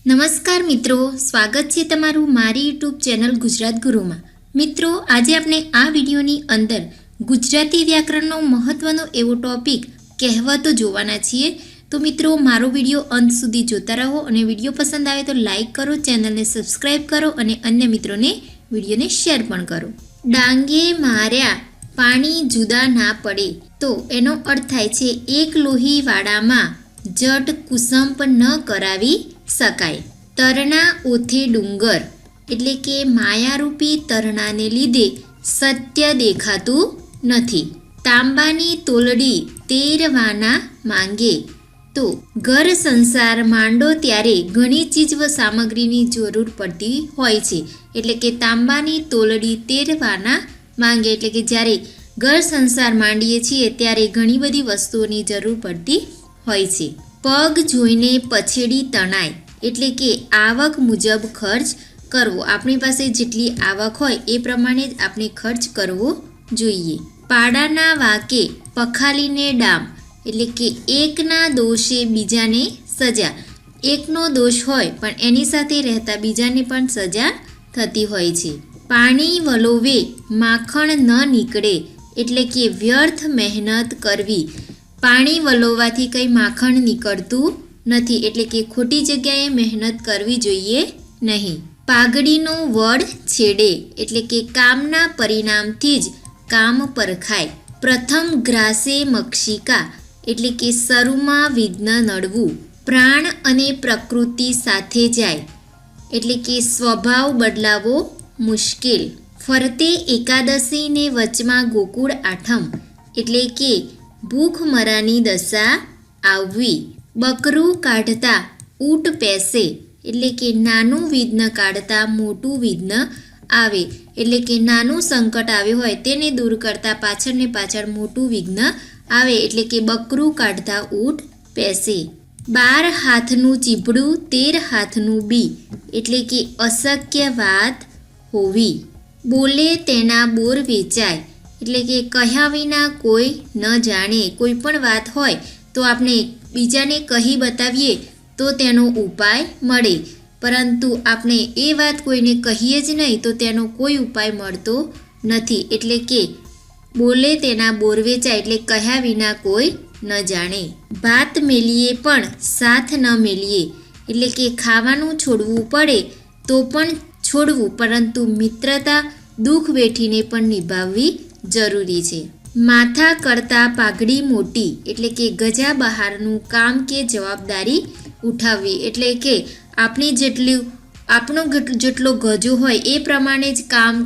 નમસ્કાર મિત્રો, સ્વાગત છે તમારું મારી યુટ્યુબ ચેનલ ગુજરાત ગુરુમાં. મિત્રો, આજે આપણે આ વિડીયોની અંદર ગુજરાતી વ્યાકરણનો મહત્વનો એવો ટોપિક કહેવતો જોવાના છીએ. તો મિત્રો, મારો વિડીયો અંત સુધી જોતા રહો અને વિડીયો પસંદ આવે તો લાઈક કરો, ચેનલને સબસ્ક્રાઈબ કરો અને અન્ય મિત્રોને વિડીયોને શેર પણ કરો. ડાંગે માર્યા પાણી જુદા ના પડે, તો એનો અર્થ થાય છે એક લોહીવાળામાં જટ કુસંપ ન કરાવી શકાય. તરણા ઓથે ડુંગર, એટલે કે માયારૂપી તરણાને લીધે સત્ય દેખાતું નથી. તાંબાની તોલડી તેરવાના માંગે, તો ઘર સંસાર માંડો ત્યારે ઘણી ચીજ સામગ્રીની જરૂર પડતી હોય છે. એટલે કે તાંબાની તોલડી તેરવાના માંગે, એટલે કે જ્યારે ઘર સંસાર માંડીએ છીએ ત્યારે ઘણી બધી વસ્તુઓની જરૂર પડતી હોય છે. પગ જોઈને પછેડી તણાય, એટલે કે આવક મુજબ ખર્ચ કરવો. આપણી પાસે જેટલી આવક હોય એ પ્રમાણે જ આપણે ખર્ચ કરવો જોઈએ. પાડાના વાકે પખાલીને ડામ, એટલે કે એકના દોષે બીજાને સજા. એકનો દોષ હોય પણ એની સાથે રહેતા બીજાને પણ સજા થતી હોય છે. પાણી વલોવે માખણ ન નીકળે, એટલે કે વ્યર્થ મહેનત કરવી. પાણી વલોવવાથી કંઈ માખણ નીકળતું નથી, એટલે કે ખોટી જગ્યાએ મહેનત કરવી જોઈએ નહીં. પાઘડીનો વડ છેડે, એટલે કે કામના પરિણામથી જ કામ પરખાય. પ્રથમ ગ્રાસે મક્ષિકા, એટલે કે શરૂમાં વિઘ્ન નડવું. પ્રાણ અને પ્રકૃતિ સાથે જાય, એટલે કે સ્વભાવ બદલાવો મુશ્કેલ. ફરતે એકાદશી ને વચમાં ગોકુળ આઠમ, એટલે કે ભૂખમરાની દશા આવવી. બકરું કાઢતા ઊંટ પેસે, એટલે કે નાનું વિઘ્ન કાઢતા મોટું વિઘ્ન આવે. એટલે કે નાનું સંકટ આવ્યું હોય તેને દૂર કરતાં પાછળ ને પાછળ મોટું વિઘ્ન આવે, એટલે કે બકરું કાઢતા ઊંટ પેસે. 12 હાથનું ચીભડું 13 હાથનું બી, એટલે કે અશક્ય વાત હોવી. બોલે તેના બોર વેચાય, એટલે કે કહ્યા વિના કોઈ ન જાણે. કોઈ પણ વાત હોય તો આપણે બીજાને કહી બતાવીએ તો તેનો ઉપાય મળે, પરંતુ આપણે એ વાત કોઈને કહીએ જ નહીં તો તેનો કોઈ ઉપાય મળતો નથી. એટલે કે બોલે તેના બોર વેચાય, એટલે કહ્યા વિના કોઈ ન જાણે. ભાત મેલીએ પણ સાથ ન મેલીએ, એટલે કે ખાવાનું છોડવું પડે તો પણ છોડવું, પરંતુ મિત્રતા દુઃખ વેઠીને પણ નિભાવવી જરૂરી છે. માથા કરતાં પાઘડી મોટી, એટલે કે ગજા બહારનું કામ કે જવાબદારી ઉઠાવવી. એટલે કે આપણો જેટલો ગજો હોય એ પ્રમાણે જ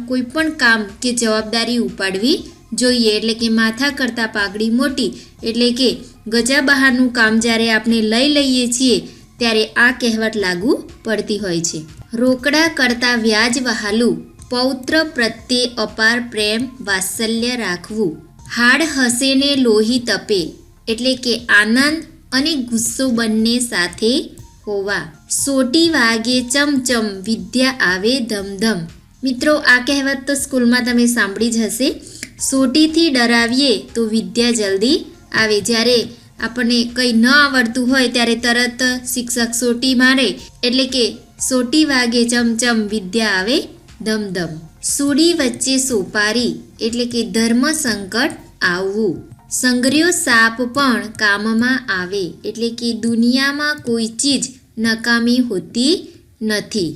કોઈ પણ કામ કે જવાબદારી ઉપાડવી જોઈએ. એટલે કે માથા કરતાં પાઘડી મોટી, એટલે કે ગજા બહારનું કામ જ્યારે આપણે લઈએ છીએ ત્યારે આ કહેવત લાગુ પડતી હોય છે. રોકડા કરતાં વ્યાજ વહાલું, પૌત્ર પ્રત્યે અપાર પ્રેમ વાત્સલ્ય રાખવું. હાડ હસે ને લોહી તપે, એટલે કે આનંદ અને ગુસ્સો બંને સાથે હોવા. સોટી વાગે ચમચમ વિદ્યા આવે ધમધમ. મિત્રો, આ કહેવત તો સ્કૂલમાં તમે સાંભળી જ હશે. સોટીથી ડરાવીએ તો વિદ્યા જલ્દી આવે. જ્યારે આપણને કંઈ ન આવડતું હોય ત્યારે તરત શિક્ષક સોટી મારે, એટલે કે સોટી વાગે ચમચમ વિદ્યા આવે ધમધમ. સુડી વચ્ચે સોપારી, એટલે કે ધર્મ સંકટ આવવું. સંગ્રહ્યો સાપ પણ કામમાં આવે, એટલે કે દુનિયામાં કોઈ ચીજ નકામી હોતી નથી.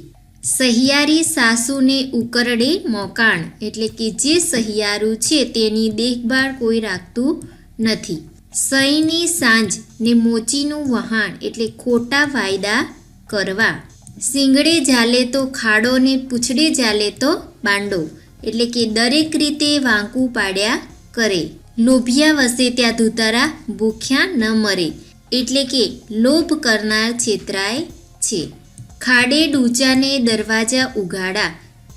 સહિયારી સાસુને ઉકરડે મોકાણ, એટલે કે જે સહિયારું છે તેની દેખભાળ કોઈ રાખતું નથી. સહીની સાંજ ને મોચીનું વહાણ, એટલે ખોટા વાયદા કરવા. શીંગડે ઝાલે તો ખાડો ને પૂંછડે ઝાલે તો બાંડો, એટલે કે દરેક રીતે વાંકું પાડ્યા કરે. લોભિયા વસે ત્યાં ધૂતારા ભૂખ્યા ન મરે, એટલે કે લોભ કરનાર છેતરાય છે. ખાડે ડૂચાને દરવાજા ઉઘાડા,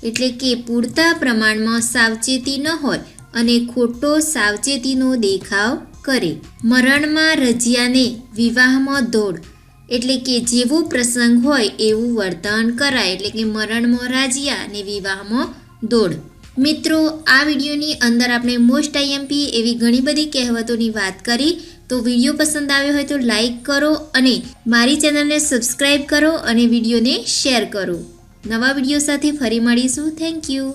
એટલે કે પૂરતા પ્રમાણમાં સાવચેતી ન હોય અને ખોટો સાવચેતીનો દેખાવ કરે. મરણમાં રજિયાને વિવાહમાં દોડ, એટલે કે જેવો પ્રસંગ હોય એવું વર્તન કરાય. એટલે કે મરણમાં રાજીયા અને વિવાહમાં દોડ. મિત્રો, આ વિડીયોની અંદર આપણે મોસ્ટ આઈએમપી એવી ઘણી બધી કહેવતોની વાત કરી, તો વિડીયો પસંદ આવ્યો હોય તો લાઈક કરો અને મારી ચેનલને સબસ્ક્રાઈબ કરો અને વિડીયોને શેર કરો. નવા વિડીયો સાથે ફરી મળીશું. Thank you.